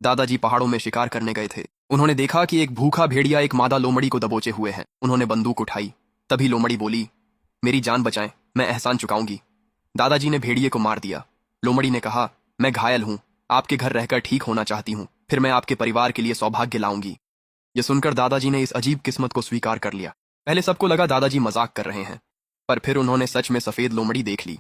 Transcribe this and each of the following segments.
दादाजी पहाड़ों में शिकार करने गए थे। उन्होंने देखा कि एक भूखा भेड़िया एक मादा लोमड़ी को दबोचे हुए है। उन्होंने बंदूक उठाई। तभी लोमड़ी बोली, मेरी जान बचाएं, मैं एहसान चुकाऊंगी। दादाजी ने भेड़िए को मार दिया। लोमड़ी ने कहा, मैं घायल हूं, आपके घर रहकर ठीक होना चाहती हूं, फिर मैं आपके परिवार के लिए सौभाग्य लाऊंगी। यह सुनकर दादाजी ने इस अजीब किस्मत को स्वीकार कर लिया। पहले सबको लगा दादाजी मजाक कर रहे हैं, पर फिर उन्होंने सच में सफेद लोमड़ी देख ली।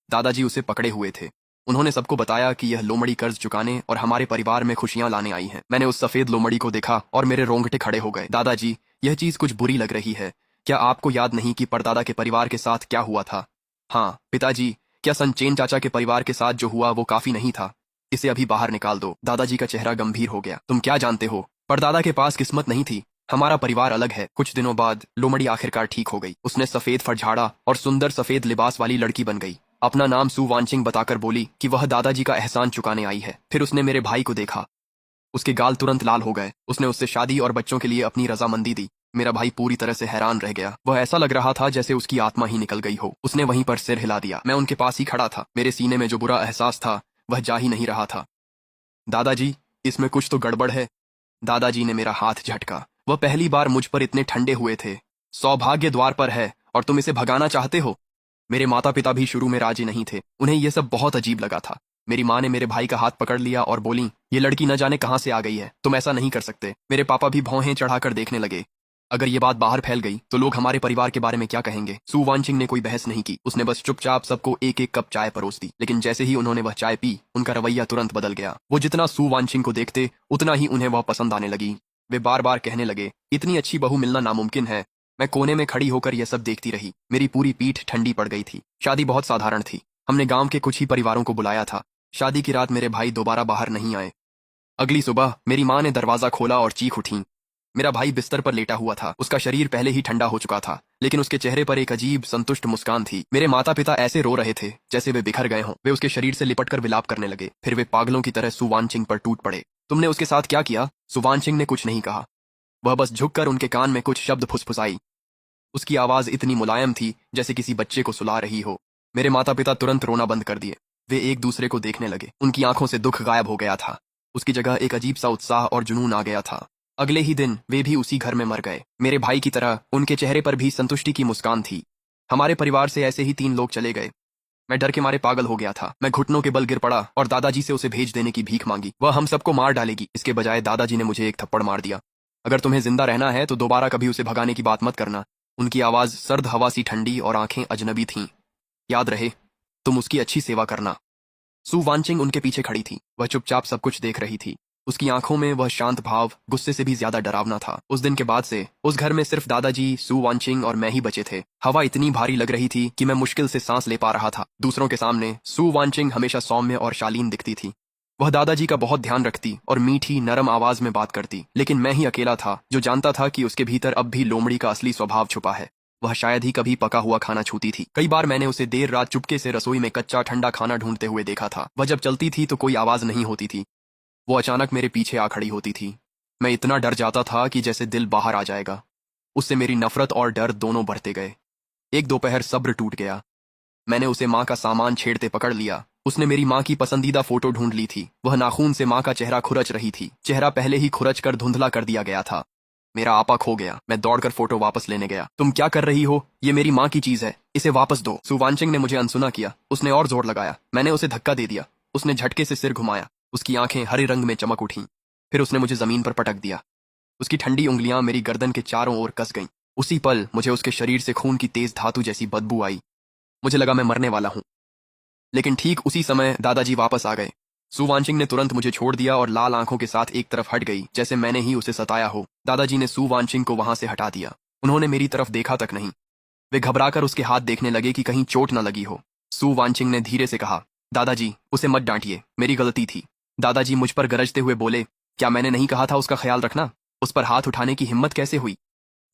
दादाजी उसे पकड़े हुए थे। उन्होंने सबको बताया कि यह लोमड़ी कर्ज चुकाने और हमारे परिवार में खुशियां लाने आई है। मैंने उस सफेद लोमड़ी को देखा और मेरे रोंगटे खड़े हो गए। दादाजी, यह चीज कुछ बुरी लग रही है। क्या आपको याद नहीं कि परदादा के परिवार के साथ क्या हुआ था? हाँ पिताजी, क्या संचेन चाचा के परिवार के साथ जो हुआ वो काफी नहीं था? इसे अभी बाहर निकाल दो। दादाजी का चेहरा गंभीर हो गया। तुम क्या जानते हो? परदादा के पास किस्मत नहीं थी, हमारा परिवार अलग है। कुछ दिनों बाद लोमड़ी आखिरकार ठीक हो गई। उसने सफेद फर झाड़ा और सुंदर सफेद लिबास वाली लड़की बन गई। अपना नाम सू वांचिंग बताकर बोली कि वह दादाजी का एहसान चुकाने आई है। फिर उसने मेरे भाई को देखा। उसके गाल तुरंत लाल हो गए। उसने उससे शादी और बच्चों के लिए अपनी रजामंदी दी। मेरा भाई पूरी तरह से हैरान रह गया। वह ऐसा लग रहा था जैसे उसकी आत्मा ही निकल गई हो। उसने वहीं पर सिर हिला दिया। मैं उनके पास ही खड़ा था। मेरे सीने में जो बुरा एहसास था वह जा ही नहीं रहा था। दादाजी, इसमें कुछ तो गड़बड़ है। दादाजी ने मेरा हाथ झटका। वह पहली बार मुझ पर इतने ठंडे हुए थे। सौभाग्य द्वार पर है और तुम इसे भगाना चाहते हो? मेरे माता पिता भी शुरू में राजी नहीं थे। उन्हें यह सब बहुत अजीब लगा था। मेरी माँ ने मेरे भाई का हाथ पकड़ लिया और बोली, ये लड़की न जाने कहां से आ गई है, तुम ऐसा नहीं कर सकते। मेरे पापा भी भौहें चढ़ाकर देखने लगे। अगर ये बात बाहर फैल गई तो लोग हमारे परिवार के बारे में क्या कहेंगे? सू वांचिंग ने कोई बहस नहीं की। उसने बस चुपचाप सबको एक एक कप चाय परोस दी। लेकिन जैसे ही उन्होंने वह चाय पी, उनका रवैया तुरंत बदल गया। वो जितना सू वांचिंग को देखते उतना ही उन्हें वह पसंद आने लगी। वे बार बार कहने लगे, इतनी अच्छी बहू मिलना नामुमकिन है। मैं कोने में खड़ी होकर यह सब देखती रही। मेरी पूरी पीठ ठंडी पड़ गई थी। शादी बहुत साधारण थी। हमने गांव के कुछ ही परिवारों को बुलाया था। शादी की रात मेरे भाई दोबारा बाहर नहीं आए। अगली सुबह मेरी माँ ने दरवाजा खोला और चीख उठी। मेरा भाई बिस्तर पर लेटा हुआ था। उसका शरीर पहले ही ठंडा हो चुका था, लेकिन उसके चेहरे पर एक अजीब संतुष्ट मुस्कान थी। मेरे माता पिता ऐसे रो रहे थे जैसे वे बिखर गए हों। वे उसके शरीर से लिपटकर विलाप करने लगे। फिर वे पागलों की तरह सू वांचिंग पर टूट पड़े। तुमने उसके साथ क्या किया? सू वांचिंग ने कुछ नहीं कहा। वह बस झुककर उनके कान में कुछ शब्द फुसफुसाई। उसकी आवाज इतनी मुलायम थी जैसे किसी बच्चे को सुला रही हो। मेरे माता पिता तुरंत रोना बंद कर दिए। वे एक दूसरे को देखने लगे। उनकी आंखों से दुख गायब हो गया था। उसकी जगह एक अजीब सा उत्साह और जुनून आ गया था। अगले ही दिन वे भी उसी घर में मर गए। मेरे भाई की तरह उनके चेहरे पर भी संतुष्टि की मुस्कान थी। हमारे परिवार से ऐसे ही 3 लोग चले गए। मैं डर के मारे पागल हो गया था। मैं घुटनों के बल गिर पड़ा और दादाजी से उसे भेज देने की भीख मांगी। वह हम सबको मार डालेगी। इसके बजाय दादाजी ने मुझे एक थप्पड़ मार दिया। अगर तुम्हें जिंदा रहना है तो दोबारा कभी उसे भगाने की बात मत करना। उनकी आवाज सर्द हवा सी ठंडी और आंखें अजनबी थीं। याद रहे, तुम उसकी अच्छी सेवा करना। सू वांचिंग उनके पीछे खड़ी थी। वह चुपचाप सब कुछ देख रही थी। उसकी आंखों में वह शांत भाव गुस्से से भी ज्यादा डरावना था। उस दिन के बाद से उस घर में सिर्फ दादाजी, सू वांचिंग और मैं ही बचे थे। हवा इतनी भारी लग रही थी कि मैं मुश्किल से सांस ले पा रहा था। दूसरों के सामने सू वांचिंग हमेशा सौम्य और शालीन दिखती थी। वह दादाजी का बहुत ध्यान रखती और मीठी नरम आवाज में बात करती। लेकिन मैं ही अकेला था जो जानता था कि उसके भीतर अब भी लोमड़ी का असली स्वभाव छुपा है। वह शायद ही कभी पका हुआ खाना छूती थी। कई बार मैंने उसे देर रात चुपके से रसोई में कच्चा ठंडा खाना ढूंढते हुए देखा था। वह जब चलती थी तो कोई आवाज नहीं होती थी। वो अचानक मेरे पीछे आ खड़ी होती थी। मैं इतना डर जाता था कि जैसे दिल बाहर आ जाएगा। उससे मेरी नफरत और डर दोनों बढ़ते गए। एक दोपहर सब्र टूट गया। मैंने उसे माँ का सामान छेड़ते पकड़ लिया। उसने मेरी माँ की पसंदीदा फोटो ढूंढ ली थी। वह नाखून से माँ का चेहरा खुरच रही थी। चेहरा पहले ही खुरच कर धुंधला कर दिया गया था। मेरा आपा खो गया। मैं दौड़कर फोटो वापस लेने गया। तुम क्या कर रही हो? ये मेरी माँ की चीज है, इसे वापस दो। सू वांचिंग ने मुझे अनसुना किया। उसने और जोर लगाया। मैंने उसे धक्का दे दिया। उसने झटके से सिर घुमाया। उसकी आंखें हरे रंग में चमक उठीं। फिर उसने मुझे जमीन पर पटक दिया। उसकी ठंडी उंगलियां मेरी गर्दन के चारों ओर कस गईं। उसी पल मुझे उसके शरीर से खून की तेज धातु जैसी बदबू आई। मुझे लगा मैं मरने वाला हूं। लेकिन ठीक उसी समय दादाजी वापस आ गए। सू वांचिंग ने तुरंत मुझे छोड़ दिया और लाल आंखों के साथ एक तरफ हट गई, जैसे मैंने ही उसे सताया हो। दादाजी ने सू वांचिंग को वहां से हटा दिया। उन्होंने मेरी तरफ देखा तक नहीं। वे घबराकर उसके हाथ देखने लगे कि कहीं चोट न लगी हो। सू वांचिंग ने धीरे से कहा, दादाजी उसे मत डांटिए, मेरी गलती थी। दादाजी मुझ पर गरजते हुए बोले, क्या मैंने नहीं कहा था उसका ख्याल रखना? उस पर हाथ उठाने की हिम्मत कैसे हुई?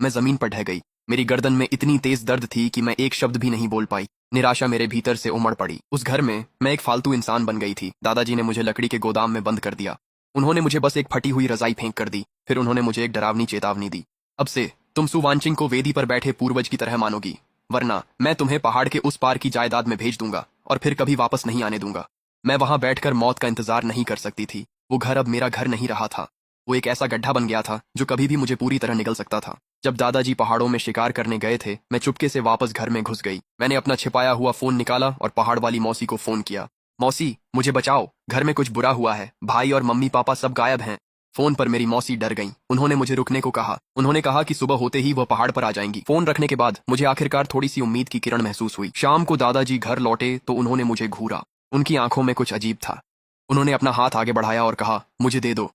मैं जमीन पर ढह गई। मेरी गर्दन में इतनी तेज दर्द थी कि मैं एक शब्द भी नहीं बोल पाई। निराशा मेरे भीतर से उमड़ पड़ी। उस घर में मैं एक फालतू इंसान बन गई थी। दादाजी ने मुझे लकड़ी के गोदाम में बंद कर दिया। उन्होंने मुझे बस एक फटी हुई रजाई फेंक कर दी। फिर उन्होंने मुझे एक डरावनी चेतावनी दी, अब से तुम सू वांचिंग को वेदी पर बैठे पूर्वज की तरह मानोगी, वरना मैं तुम्हें पहाड़ के उस पार की जायदाद में भेज दूंगा और फिर कभी वापस नहीं आने दूंगा। मैं वहां बैठकर मौत का इंतजार नहीं कर सकती थी। वो घर अब मेरा घर नहीं रहा था। वो एक ऐसा गड्ढा बन गया था जो कभी भी मुझे पूरी तरह निगल सकता था। जब दादाजी पहाड़ों में शिकार करने गए थे, मैं चुपके से वापस घर में घुस गई। मैंने अपना छिपाया हुआ फोन निकाला और पहाड़ वाली मौसी को फोन किया। मौसी, मुझे बचाओ, घर में कुछ बुरा हुआ है, भाई और मम्मी पापा सब गायब हैं। फोन पर मेरी मौसी डर गईं। उन्होंने मुझे रुकने को कहा। उन्होंने कहा कि सुबह होते ही वह पहाड़ पर आ जाएंगी। फोन रखने के बाद मुझे आखिरकार थोड़ी सी उम्मीद की किरण महसूस हुई। शाम को दादाजी घर लौटे तो उन्होंने मुझे घूरा। उनकी आंखों में कुछ अजीब था। उन्होंने अपना हाथ आगे बढ़ाया और कहा, मुझे दे दो।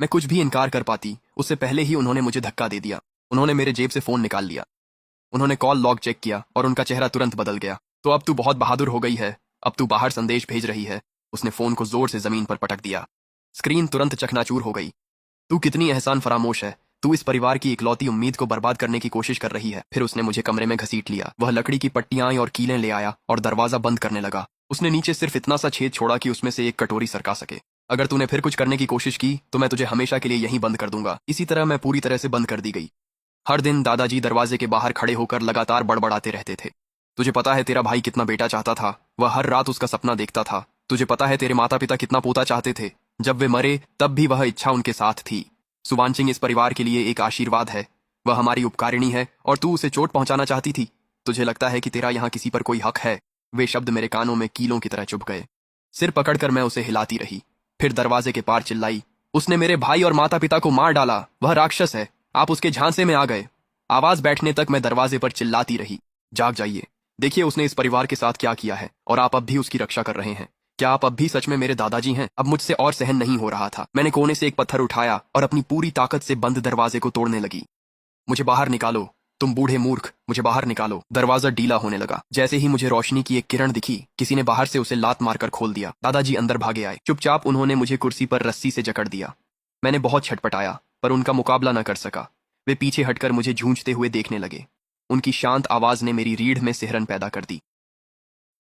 मैं कुछ भी इनकार कर पाती, उससे पहले ही उन्होंने मुझे धक्का दे दिया। उन्होंने मेरे जेब से फोन निकाल लिया। उन्होंने कॉल लॉग चेक किया और उनका चेहरा तुरंत बदल गया। तो अब तू बहुत बहादुर हो गई है, अब तू बाहर संदेश भेज रही है। उसने फोन को जोर से जमीन पर पटक दिया। स्क्रीन तुरंत चकनाचूर हो गई। तू कितनी एहसान फरामोश है, तू इस परिवार की इकलौती उम्मीद को बर्बाद करने की कोशिश कर रही है। फिर उसने मुझे कमरे में घसीट लिया। वह लकड़ी की पट्टियां और कीलें ले आया और दरवाजा बंद करने लगा। उसने नीचे सिर्फ इतना सा छेद छोड़ा कि उसमें से एक कटोरी सरका सके। अगर तूने फिर कुछ करने की कोशिश की तो मैं तुझे हमेशा के लिए यहीं बंद कर दूंगा। इसी तरह मैं पूरी तरह से बंद कर दी गई। हर दिन दादाजी दरवाजे के बाहर खड़े होकर लगातार बड़बड़ाते रहते थे। तुझे पता है तेरा भाई कितना बेटा चाहता था, वह हर रात उसका सपना देखता था। तुझे पता है तेरे माता पिता कितना पोता चाहते थे, जब वे मरे तब भी वह इच्छा उनके साथ थी। सुवांशिंग इस परिवार के लिए एक आशीर्वाद है, वह हमारी उपकारिणी है और तू उसे चोट पहुंचाना चाहती थी। तुझे लगता है कि तेरा यहाँ किसी पर कोई हक है। वे शब्द मेरे कानों में कीलों की तरह चुभ गए। सिर पकड़कर मैं उसे हिलाती रही। फिर दरवाजे के पार चिल्लाई, उसने मेरे भाई और माता पिता को मार डाला, वह राक्षस है, आप उसके झांसे में आ गए। आवाज बैठने तक मैं दरवाजे पर चिल्लाती रही, जाग जाइए, देखिए उसने इस परिवार के साथ क्या किया है और आप अब भी उसकी रक्षा कर रहे हैं। क्या आप अब भी सच में मेरे दादाजी हैं? अब मुझसे और सहन नहीं हो रहा था। मैंने कोने से एक पत्थर उठाया और अपनी पूरी ताकत से बंद दरवाजे को तोड़ने लगी। मुझे बाहर निकालो, तुम बूढ़े मूर्ख, मुझे बाहर निकालो। दरवाजा ढीला होने लगा। जैसे ही मुझे रोशनी की एक किरण दिखी, किसी ने बाहर से उसे लात मारकर खोल दिया। दादाजी अंदर भागे आए। चुपचाप उन्होंने मुझे कुर्सी पर रस्सी से जकड़ दिया। मैंने बहुत छटपटाया पर उनका मुकाबला न कर सका। वे पीछे हटकर मुझे झूंझते हुए देखने लगे। उनकी शांत आवाज ने मेरी रीढ़ में सिहरन पैदा कर दी।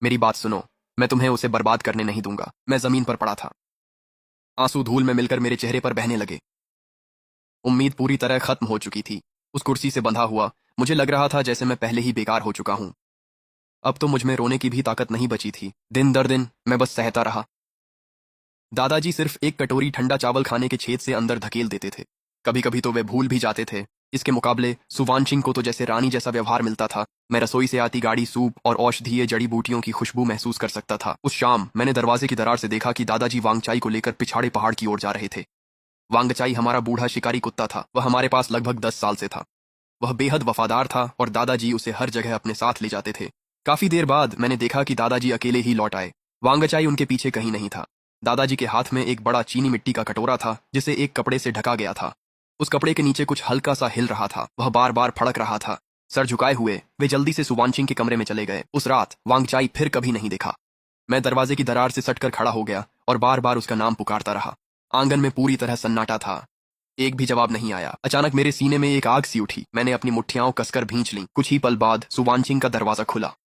मेरी बात सुनो, मैं तुम्हें उसे बर्बाद करने नहीं दूंगा। मैं जमीन पर पड़ा था। आंसू धूल में मिलकर मेरे चेहरे पर बहने लगे। उम्मीद पूरी तरह खत्म हो चुकी थी। उस कुर्सी से बंधा हुआ मुझे लग रहा था जैसे मैं पहले ही बेकार हो चुका हूं। अब तो मुझ में रोने की भी ताकत नहीं बची थी। दिन दर दिन मैं बस सहता रहा। दादाजी सिर्फ एक कटोरी ठंडा चावल खाने के छेद से अंदर धकेल देते थे। कभी कभी तो वे भूल भी जाते थे। इसके मुकाबले सुवांशिंग को तो जैसे रानी जैसा व्यवहार मिलता था। मैं रसोई से आती गाड़ी सूप और औषधीय जड़ी बूटियों की खुशबू महसूस कर सकता था। उस शाम मैंने दरवाजे की दरार से देखा कि दादाजी वांगचाई को लेकर पिछाड़े पहाड़ की ओर जा रहे थे। वांगचाई हमारा बूढ़ा शिकारी कुत्ता था। वह हमारे पास लगभग 10 साल से था। वह बेहद वफादार था और दादाजी उसे हर जगह अपने साथ ले जाते थे। काफी देर बाद मैंने देखा कि दादाजी अकेले ही लौट आए। वांगचाई उनके पीछे कहीं नहीं था। दादाजी के हाथ में एक बड़ा चीनी मिट्टी का कटोरा था जिसे एक कपड़े से ढका गया था। उस कपड़े के नीचे कुछ हल्का सा हिल रहा था। वह बार बार फड़क रहा था। सर झुकाए हुए वे जल्दी से सुवांशिंग के कमरे में चले गए। उस रात वांगचाई फिर कभी नहीं देखा। मैं दरवाजे की दरार से सटकर खड़ा हो गया और बार बार उसका नाम पुकारता रहा। आंगन में पूरी तरह सन्नाटा था। एक भी जवाब नहीं आया। अचानक मेरे सीने में एक आग सी उठी। मैंने अपनी मुट्ठियां कसकर भींच लीं। कुछ ही पल बाद सुवांशिंग का दरवाजा खुला।